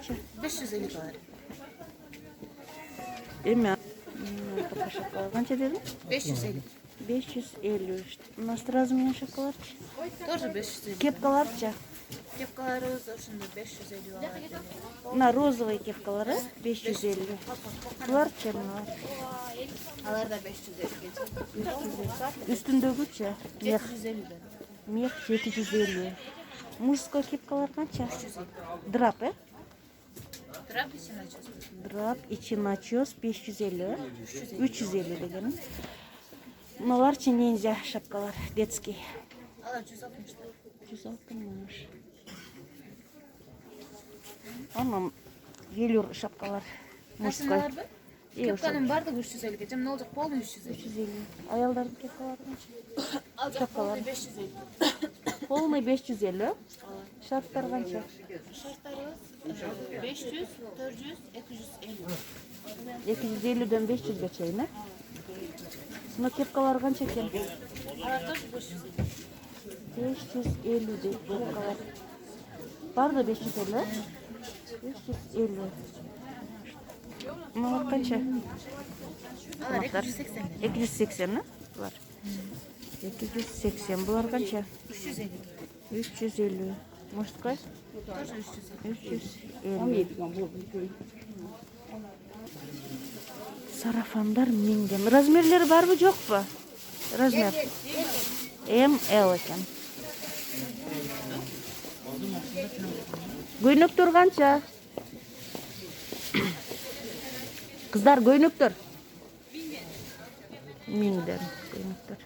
kança? 550 kalır. Эме пока шоколад. Kança dedin? 550. 550. Nasıl razımın şokolad? Тоже 550. Kepkalarca. Kepkalarımız şimdi 550 var. На розовый kepkaları 550. Bularca mı? Alar da 550 geçiyor. Üstündөгüçe. Meh. 750 de. Meh 750. Мужской kepkalar kança? 350. Drap Trap için açıyorsun. Drap için açıyoruz 550. 350 degenim. Мыналарча ниндзя шапкалар детский. Alar 160 da. 160 Ama велюр шапкалар мужской. Aslında var bu. Kepkanın vardı 350 geçeceğim. Ne olacak? Pol mu 350? 350. Ayaldардың kepкалары kança? Alacak pol 550. Полный 550. Şartlar kança? Şartlarımız 500, 400, 250. 250'den 500 geçeyim. Sına kepkalar kança eken? Alar da 550. 550 de kepkalar. Var da 550. 550. Mınalar kança? Alar 280 lira. 280 mi? Var. 280. Bular kança? 350. 350. Мужской? Тоже 350. 350. Sarafanlar mingen. Razmerleri var mı yok mu? Razmer. M, L eken. Göynöktür kança? Kızlar göynöktür. Mingden. Göynöktür.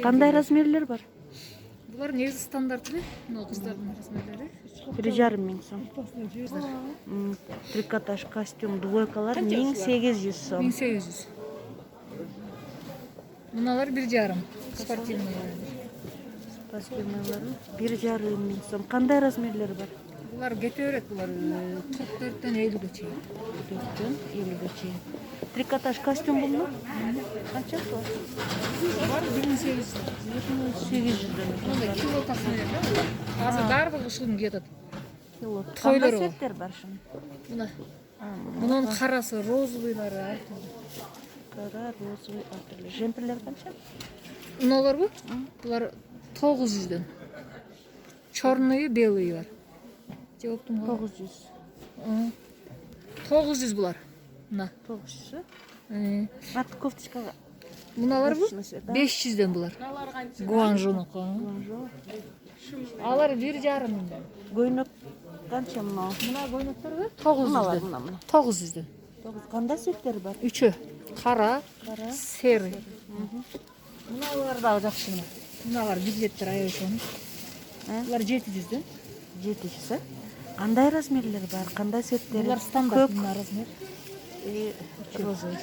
Qanday razmerler var? Bunlar негізі стандарты, мынау қыздардың размерлері. 1,5 мың сом. Трикотаж костюм двойкалар 1800 сом. 1800. Мыналар 1,5. Спортивныйлар. Спортивныйлары 1,5 мың сом. Қандай размерлері бар? Бұлар кете береді, бұлар 44-тен 50-ге чейін. 44-тен 50-ге чейін. Трикотаж костюм бұл mu? Қанша бұл? Бар 1800. 1800-ден. Онда кило тасына берді. Азыр барлығы шылым кетеді. Кило. Тойлар Қандай бар. цветтер бар шын? Мына. Мұның қарасы, розовыйлары әртүрлі. Қара, розовый, әртүрлі. Жемпірлер қанша? Мыналар бұл? Бұлар 900-ден. Черный, белый бар. Жауаптым ғой. 900. 900 бұлар. Мына. 900. Ә. Ат кофточкаға. Мыналар бұл? 500-ден бұлар. Гуанжоныкі. Алар 1,5 мыңдан. Көйнөк қанша мынау? Мына көйнөктөр бе? 900-ден. 900-ден. Қандай цветтер бар? Üçü. Қара, Қара, сері. Мыналар да жақсы мына. Мыналар 100 аяй соны. Бұлар 700-ден. 700. Қандай размерлер бар? Қандай цветтер? Бұлар стандарт мына размер. Розовый.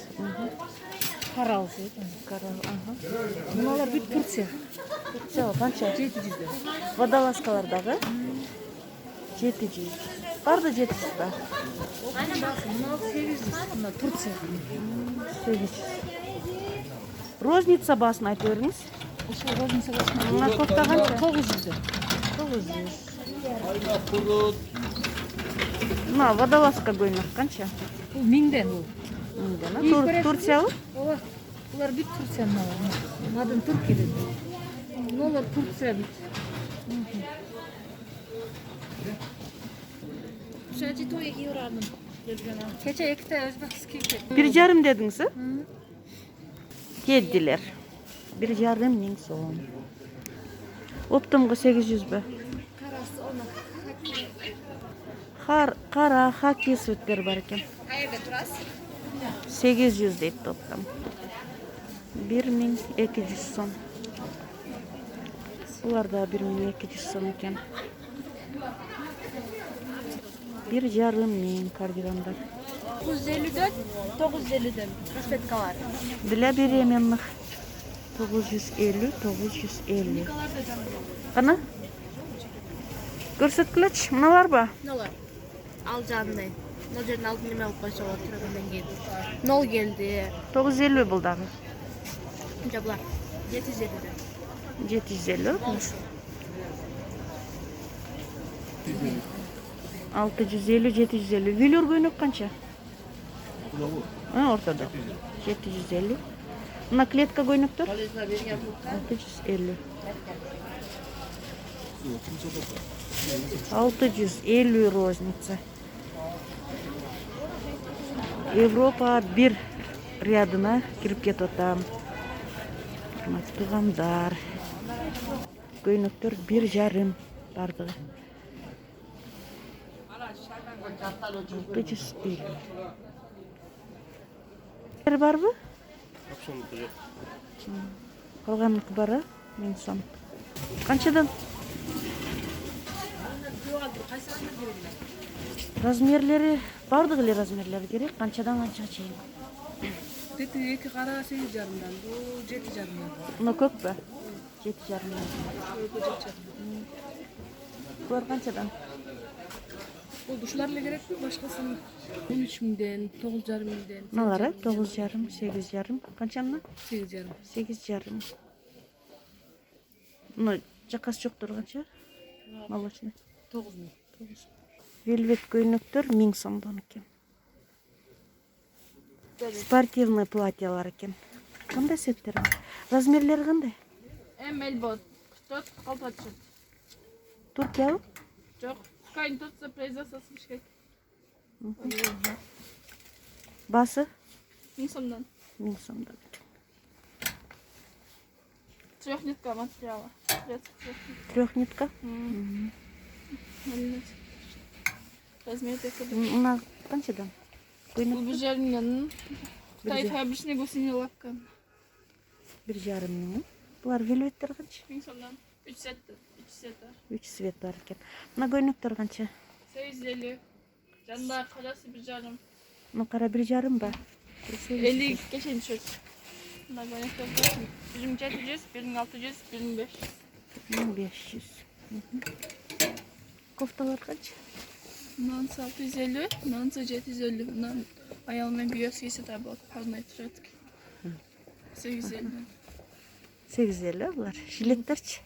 Қаралы цвет. Қара, ага. Мыналар бүт Турция. Все, қанша? 700-ден. Водолазкалардағы? 700. Бар да 700 ба? Мынау 800. Мына Турция. 800. Розница басын айтып беріңіз. Осы розница басына. Мына кофта қанша? 900-ден. 900. Мына водолазка көйнек қанша? Бұл 1000-ден бұл. Турция бұл? Ова, бұлар бүт Турция мыналар. Мынадан Түркиядан. Мыналар Турция бүт. Шәжі той 2 eurodun. Keçe 2 Özbekistan ketdi. 1,5 dedіңіз? Келділер. 1,5 мың сом. Оптымғы 800 бі? Қарасы оны. Қара, хакки светтер бар екен. Қайерде тұрасыз? 800 deyip toplam. 1200 сом. Bunlar da 1200 сом екен. 1,5 мың кардигандар. 954, 950'den. Kaspetkalar. Для беременных 950, 950. Қана? Көрсеткіләч, мыналар ба? Nolar? Al canlı. Nol жерден алдын неме алып қойса болады тұрғандан келді. Нол келді. 950 бұлдағы. Жабылар. 750'den. 750. 650, 750. Велюр көйнөк канча? Ортада. 750. Мына клетка көйнөктөр? 650. 650 розница. Европа 1 рядына кирип кетип атам. Туугандар. Көйнөктөр 1,5 бардыгы. 650. Барбы? Калганыкы бар, 1000 сом. Канчадан? Размерлери бардыгы эле размерлери керек. Канчадан канчага чейин? Дети 2 кара 8,5-дан, бул 7,5-дан. Мына көппү? 7,5. Булар канчадан? Бул душулар эле керекпи, башкасын 13.000ден, 9,5 миңден. Мыналар 9,5, 8,5. Канча мына? 8,5. 8,5. Мына жакасы жоктор канча? Молочный. 9.000. Велвет көйнөктөр 1000 сомдон экен. Спортивный платьялар экен. Кандай сеттер? Размерлери кандай? Эльбот. Что колпачет? Туркиябы? Жоқ. Кайын tutsa производствосы бишкек. Басы? 1000 сомдон. 1000 сомдон. Трехнитка материала. Трехнитка? Размер такой. Мына канчадан? Бұл бір жарымнан. Қытай фабричный гусыни лакка. 1,5 миң. Булар велветтер канча? 1000 сомдон. 3 сеттер. 3 свет бар экен. Мына көйнөктөр канча? 850. Жанында қарасы 1,5. Мына кара 1,5 ба? 50 кешен düşөт. Мына көйнөктөр 1700, 1600, 1500. 1500. Кофталар канча? Мынансы 650, мынансы 750. Мынан аялмен бүйөк кийсе да болот. Парный турат. 850. 850 булар. Жилеттерчи?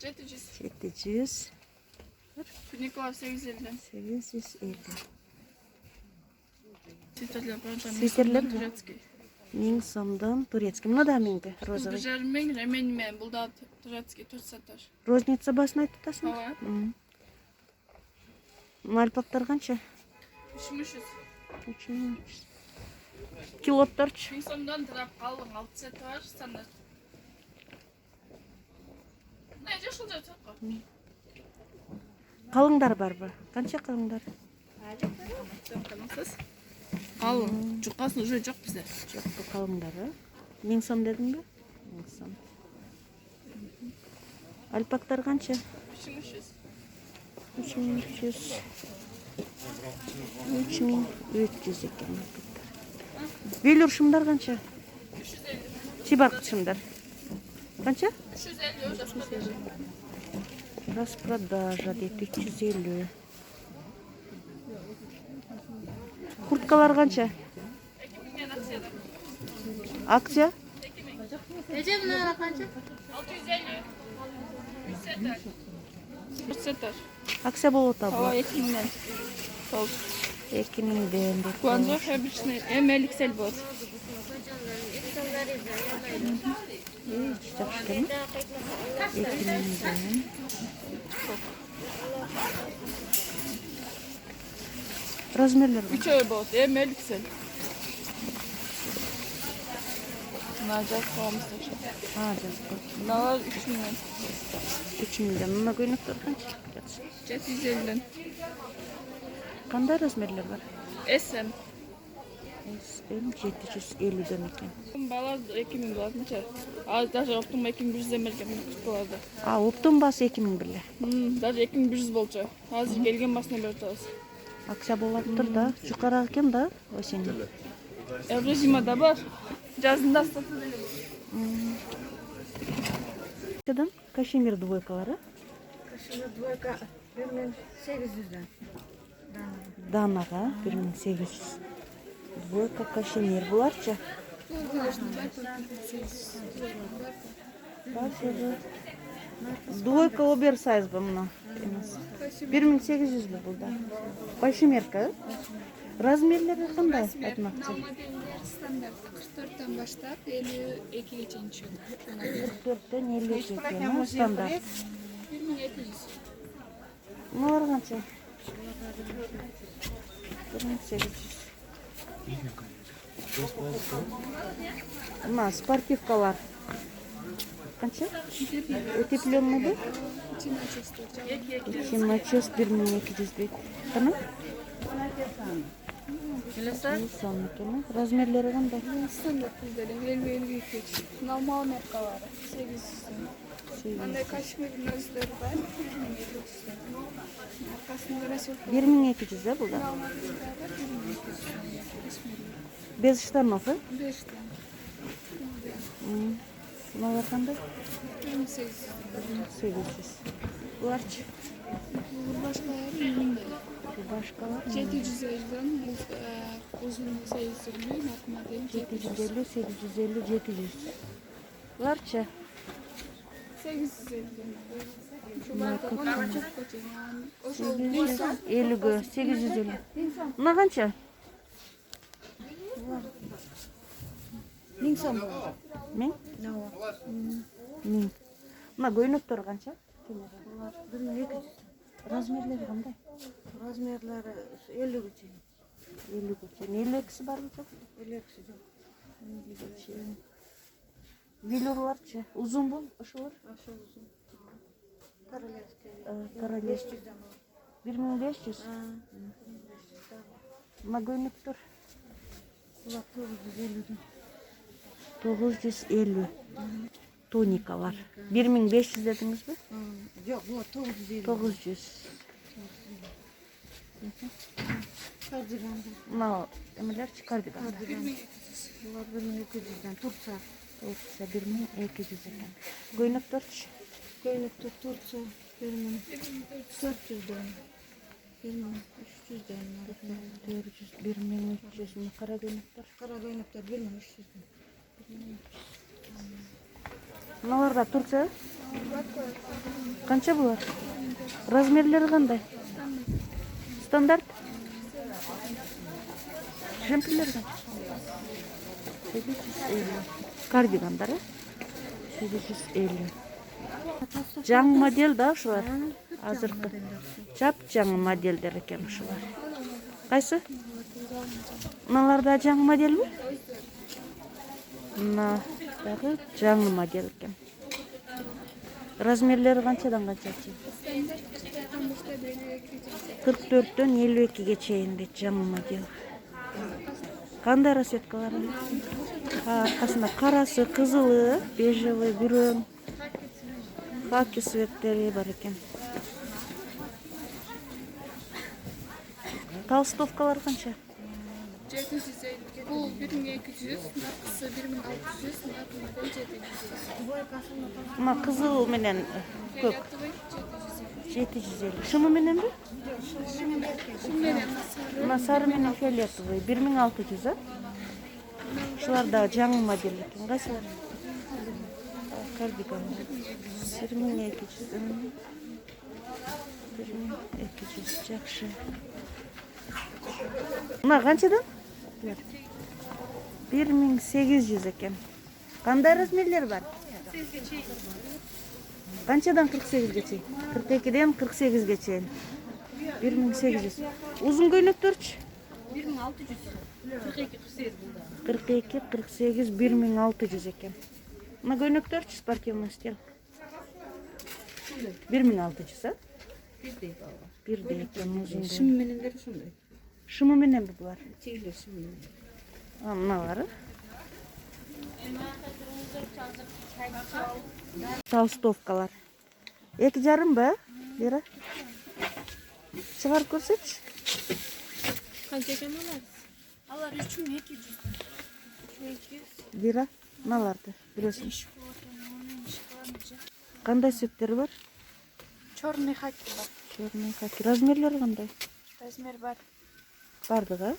700. 700. Туникалар 850. 850. Свитерлер Свитерлер? турецкий. 1000 сомдон турецкий. Мына да 1000 розовый. 1,5 миң, ременмен, бұл да турецкий 4 сатар. Розница басын айтып атасың? Ооба. Мына альпактар канча? 3300. 3300. Килотторчу? 1000 сомдон тарап қалың 6 сет бар, стандарт. Не, жашыл жатат қой. Калыңдар барбы? Канча калыңдар? Қалың, жұқасын уже жоқ бізде. Жок, бу калыңдар, 1000 сом дедің бе? 1000 сом. Альпактар канча? 3300. 3300. 3300 экен альпактар. Велюр шымдар канча? 350. Чибаркыт шымдар. Канча? 350 распродажа. Распродажа дейт 350. Курткалар канча? 2000 акцияда. Акция? Нece bunlara kanca? 650. 3 setter. Акция болот Ава абла. 2000'den. Sol. 2000'den дейт. Guangzhou fabricный ML бот. Жакшы экен. 2000'den. Размерлер бар. 3 ой бот. ML. Нажат қоғамыз тақшы. Жазып. Мыналар 3000'den. 3000'den. Мына көйнөктөр канча? 750'den. Кандай размерлер бар? SM. SM 750'den экен. Бала 2000 болады мынча. Аз даже оптым 2100'den берген болады. Оптун басы 2000 беле. Даже 2100 болчу. Азыр келген басына берип атабыз. Акция болуптур да. Жукарак экен да осенний. Еврозимада бар. Жазында сатылды. Кадан кашемир двойкалары? Кашемир двойка 1800'den. Данага 1800. Двойка кашемир буларчы? Двойка оверсайз бы мына. эмес. 1800 бұл да. Большемерка. Размерлері қандай айтмақшы? Modeller standart 44'ten başlayıp 52'ye çeyin düşüyor. 44'тен 52'ye стандарт. 2200. Мыналар қанша? 1800. Мына спортивкалар. Қанша? Утепленный бе? Чимачес 1200 дейді. Қана? Son eкен. Размерлері қандай? Standart bizlere 52 normal markaları 800. Андай kaşmirin özleri var 1700. Arkasında resul 1200 да бұл да? normal bizler var 1200. Без штанов, 5 tane. Мыналар қандай? 1800. 800. Бұларчы? Başkaları 1000 lira. Башкалар 750'den uzun sayısırlı nakmadelim 750, 850, 700. Бұларчы? 850'den. Şu bardağı çok kötü yani. O şol 50, 850. Мына қанша? 1000 сом. 1000? 1000. Мына көйнектер қанша? 1200. Размерлері қандай? Размерлары 50 чейин. 50 чейин. 52-сі бар ма жоқ? 52 жоқ. 50 чейин. Велюрларчы? Uzun bu? Ошолор? Ошол uzun. Королевский. Королевский. 1500. Мына көйнектер? Булар 950. 950. Тоникалар. 1500 дедіңіз бе? Жоқ, булар 950. 900. Кардигандар. Мынау эмелерчи кардиган. Булар 1200-дан Турция. Турция 1200 екен. Көйнектерчи? Көйнектер Турция 1400-дан. 1300-дан. 400, 1300. Мына кара көйнектер? Кара көйнектер 1300-дан. Мыналар да Турция? Қанша бұлар? Размерлері қандай? Стандарт? Жемпірлер қанша? 750. Кардигандар, 750. Жаңы модель да ушулар? Азыркы. Жап жаңы модельдер екен ушулар. Қайсы? Мыналар да жаңы модель бе? Мына дагы жаңы модель екен. Размерлері қаншадан қанша чейин? 44-тен 52-ге чейин дейт жаңы модель. Қандай расцветкалар? Арқасында қарасы, қызылы, бежевый, бүрөн, хаки цветтері бар екен. Толстовкалар қанша? 750. Bu 1200, nakısı 1600, nakımadan 750. Мына қызыл менен көк. Fiyatı 750. Шымы менен бе? Şimdi sarı. Мына сары менен фиолетовый 1600, а? Шулар да жаңы модель екен. Қайсылар? Кардиган. 1200. 1200 жақсы. Мына қаншадан? 1800 екен. Қандай размерлер бар? Қаншадан 48-ге чейін? 42-ден 48-ге чейін. 1800. Uzun көйнектерчи? 1600. 42-48 булда. 42-48 1600 екен. Мына көйнектерчи спортивный стиль? 1600, а? Бирдей екен uzun. Шым менендер ушундай. Шымы менен бе булар? Тегилер шым менен. Мыналары? Толстовкалар. 2,5 ба? Бира? Шығарып көрсетші. Kaç ekan alırız? Alır 3200. 3200. Бира? Мыналарды білесің. Şokolata. Қандай цветтері бар? Черный хаки бар. Черный хаки. Размерлері қандай? Размер бар. Бардығы?